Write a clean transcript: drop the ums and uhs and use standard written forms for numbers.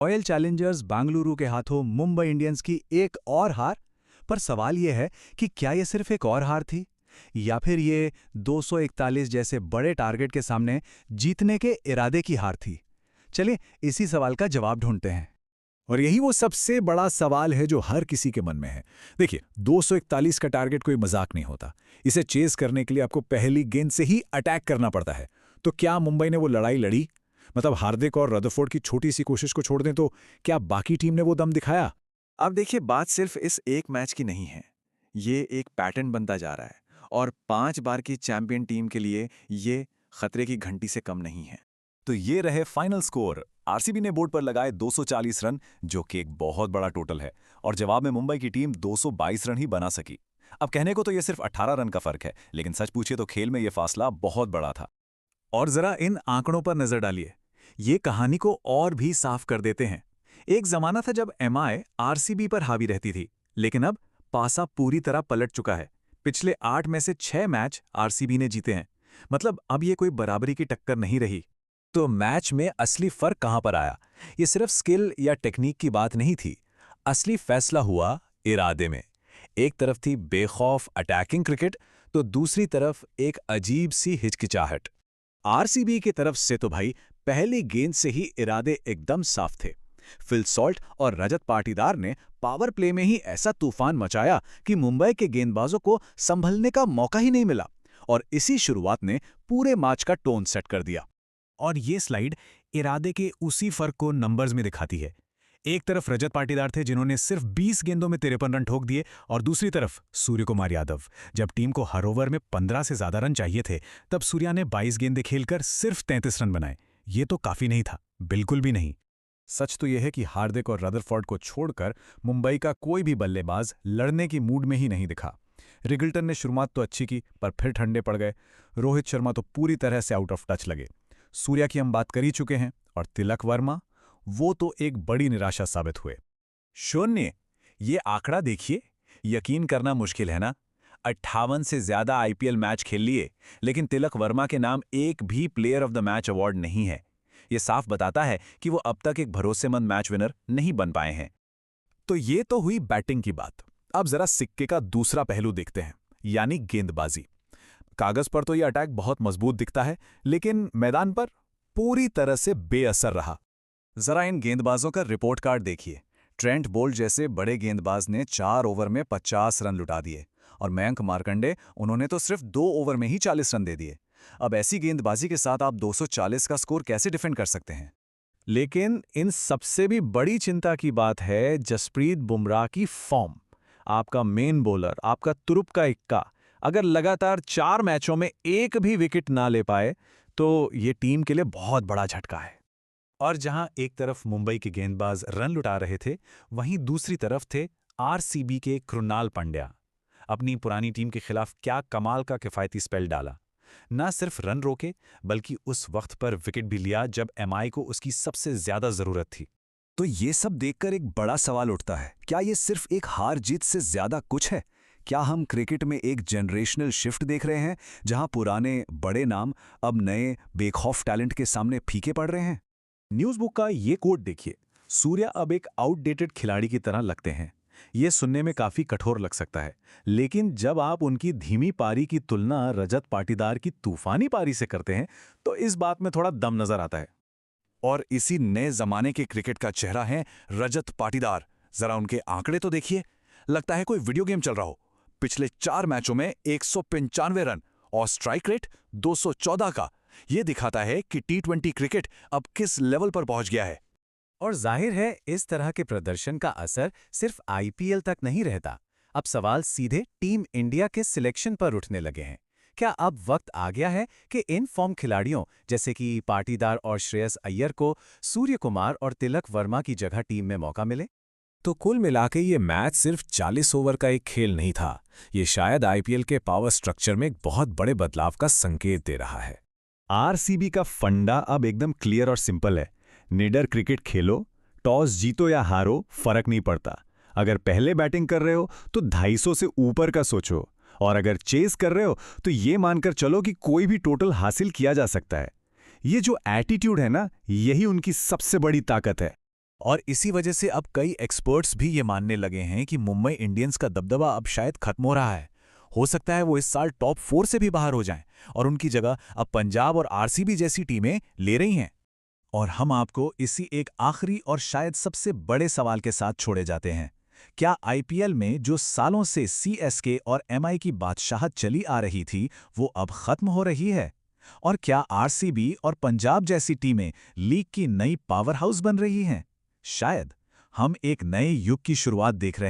Royal Challengers Bengaluru के हाथों Mumbai Indians की एक और हार। पर सवाल यह है कि क्या यह सिर्फ एक और हार थी या फिर ये 241 जैसे बड़े टारगेट के सामने जीतने के इरादे की हार थी। चलिए इसी सवाल का जवाब ढूंढते हैं। और यही वो सबसे बड़ा सवाल है जो हर किसी के मन में है। देखिए, 241 का टारगेट कोई मजाक नहीं होता। इसे चेस करने के लिए आपको पहली गेंद से ही अटैक करना पड़ता है। तो क्या मुंबई ने वो लड़ाई लड़ी? मतलब हार्दिक और रदरफोर्ड की छोटी सी कोशिश को छोड़ दें तो क्या बाकी टीम ने वो दम दिखाया? अब देखिए, बात सिर्फ इस एक मैच की नहीं है। ये एक पैटर्न बनता जा रहा है और 5 बार की चैंपियन टीम के लिए ये खतरे की घंटी से कम नहीं है। तो ये रहे फाइनल स्कोर। आरसीबी ने बोर्ड पर लगाए 240 रन, जो कि एक बहुत बड़ा टोटल है, और जवाब में मुंबई की टीम 222 रन ही बना सकी। अब कहने को तो ये सिर्फ 18 रन का फर्क है, लेकिन सच पूछिए तो खेल में ये फासला बहुत बड़ा था। और जरा इन आंकड़ों पर नजर डालिए। ये कहानी को और भी साफ कर देते हैं। एक जमाना था जब एमआई आरसीबी पर हावी रहती थी, लेकिन अब पासा पूरी तरह पलट चुका है। पिछले 8 में से 6 मैच आरसीबी ने जीते हैं। मतलब अब ये कोई बराबरी की टक्कर नहीं रही। तो मैच में असली फर्क कहां पर आया? ये सिर्फ स्किल या टेक्निक की बात नहीं थी। असली फैसला हुआ इरादे में। एक तरफ थी बेखौफ अटैकिंग क्रिकेट, तो दूसरी तरफ एक अजीब सी हिचकिचाहट। आरसीबी की तरफ से तो भाई पहली गेंद से ही इरादे एकदम साफ थे। फिल सॉल्ट और रजत पाटीदार ने पावर प्ले में ही ऐसा तूफान मचाया कि मुंबई के गेंदबाजों को संभलने का मौका ही नहीं मिला, और इसी शुरुआत ने पूरे मैच का टोन सेट कर दिया। और ये स्लाइड इरादे के उसी फर्क को नंबर्स में दिखाती है। एक तरफ रजत पाटीदार थे जिन्होंने सिर्फ 20 गेंदों में 53 रन ठोक दिए, और दूसरी तरफ सूर्य कुमार यादव। जब टीम को हर ओवर में 15 से ज्यादा रन चाहिए थे, तब सूर्या ने 22 गेंदें खेलकर सिर्फ 33 रन बनाए। ये तो काफी नहीं था, बिल्कुल भी नहीं। सच तो यह है कि हार्दिक और रदरफोर्ड को छोड़कर मुंबई का कोई भी बल्लेबाज लड़ने की मूड में ही नहीं दिखा। रिगल्टन ने शुरुआत तो अच्छी की, पर फिर ठंडे पड़ गए। रोहित शर्मा तो पूरी तरह से आउट ऑफ टच लगे। सूर्या की हम बात कर ही चुके हैं, और तिलक वर्मा, वो तो एक बड़ी निराशा साबित हुए। 0। ये आंकड़ा देखिए, यकीन करना मुश्किल है ना। 58 से ज्यादा आईपीएल मैच खेल लिए, लेकिन तिलक वर्मा के नाम एक भी player of the match award नहीं है। ये साफ बताता है कि वो अब तक एक भरोसेमंद मैच विनर नहीं बन पाए हैं। तो ये तो हुई बैटिंग की बात। अब जरा सिक्के का दूसरा पहलू देखते हैं, यानी गेंदबाजी। कागज पर तो यह अटैक बहुत मजबूत दिखता है, लेकिन मैदान पर पूरी तरह से बेअसर रहा। जरा इन गेंदबाजों का रिपोर्ट कार्ड देखिए। ट्रेंट बोल्ट जैसे बड़े गेंदबाज ने 4 ओवर में 50 रन लुटा दिए, और मयंक मार्कंडे, उन्होंने तो सिर्फ 2 ओवर में ही 40 रन दे दिए। अब ऐसी गेंदबाजी के साथ आप 240 का स्कोर कैसे डिफेंड कर सकते हैं? लेकिन इन सबसे भी बड़ी चिंता की बात है जसप्रीत बुमराह की फॉर्म। आपका मेन बॉलर, आपका तुरुप का इक्का, अगर लगातार 4 मैचों में एक भी विकेट ना ले पाए तो ये टीम के लिए बहुत बड़ा झटका है। और जहां एक तरफ मुंबई के गेंदबाज रन लुटा रहे थे, वहीं दूसरी तरफ थे आरसीबी के कृणाल पंड्या। अपनी पुरानी टीम के खिलाफ क्या कमाल का किफायती स्पेल डाला। ना सिर्फ रन रोके, बल्कि उस वक्त पर विकेट भी लिया जब एमआई को उसकी सबसे ज्यादा जरूरत थी। तो ये सब देखकर एक बड़ा सवाल उठता है, क्या ये सिर्फ एक हार जीत से ज्यादा कुछ है? क्या हम क्रिकेट में एक जनरेशनल शिफ्ट देख रहे हैं, जहां पुराने बड़े नाम अब नए बेखौफ टैलेंट के सामने फीके पड़ रहे हैं? न्यूज़ बुक का ये कोट देखिए, सूर्या अब एक आउटडेटेड खिलाड़ी की तरह लगते हैं। ये सुनने में काफी कठोर लग सकता है, लेकिन जब आप उनकी धीमी पारी की तुलना रजत पाटीदार की तूफानी पारी से करते हैं, तो इस बात में थोड़ा दम नजर आता है। और इसी नए जमाने के क्रिकेट का चेहरा है रजत पाटीदार। जरा उनके आंकड़े तो देखिए, लगता है कोई वीडियो गेम चल रहा हो। पिछले 4 मैचों में 195 रन और स्ट्राइक रेट 214 का। यह दिखाता है कि टी20 क्रिकेट अब किस लेवल पर पहुंच गया है। और जाहिर है इस तरह के प्रदर्शन का असर सिर्फ आईपीएल तक नहीं रहता। अब सवाल सीधे टीम इंडिया के सिलेक्शन पर उठने लगे हैं। क्या अब वक्त आ गया है कि इन फॉर्म खिलाड़ियों जैसे कि पाटीदार और श्रेयस अय्यर को सूर्य कुमार और तिलक वर्मा की जगह टीम में मौका मिले? तो कुल मिलाके ये मैच सिर्फ 40 ओवर का एक खेल नहीं था। ये शायद आईपीएल के पावर स्ट्रक्चर में एक बहुत बड़े बदलाव का संकेत दे रहा है। आरसीबी का फंडा अब एकदम क्लियर और सिंपल है। निडर क्रिकेट खेलो, टॉस जीतो या हारो, फर्क नहीं पड़ता। अगर पहले बैटिंग कर रहे हो तो 250 से ऊपर का सोचो, और अगर चेस कर रहे हो तो ये मानकर चलो कि कोई भी टोटल हासिल किया जा सकता है। ये जो एटीट्यूड है ना, यही उनकी सबसे बड़ी ताकत है। और इसी वजह से अब कई एक्सपर्ट्स भी ये मानने लगे हैं कि मुंबई इंडियंस का दबदबा अब शायद खत्म हो रहा है। हो सकता है वो इस साल टॉप 4 से भी बाहर हो जाएं और उनकी जगह अब पंजाब और आरसीबी जैसी टीमें ले रही हैं। और हम आपको इसी एक आखिरी और शायद सबसे बड़े सवाल के साथ छोड़े जाते हैं। क्या आईपीएल में जो सालों से सीएसके और एमआई की बादशाहत चली आ रही थी, वो अब खत्म हो रही है? और क्या आरसीबी और पंजाब जैसी टीमें लीग की नई पावर हाउस बन रही हैं? शायद हम एक नए युग की शुरुआत देख रहे हैं।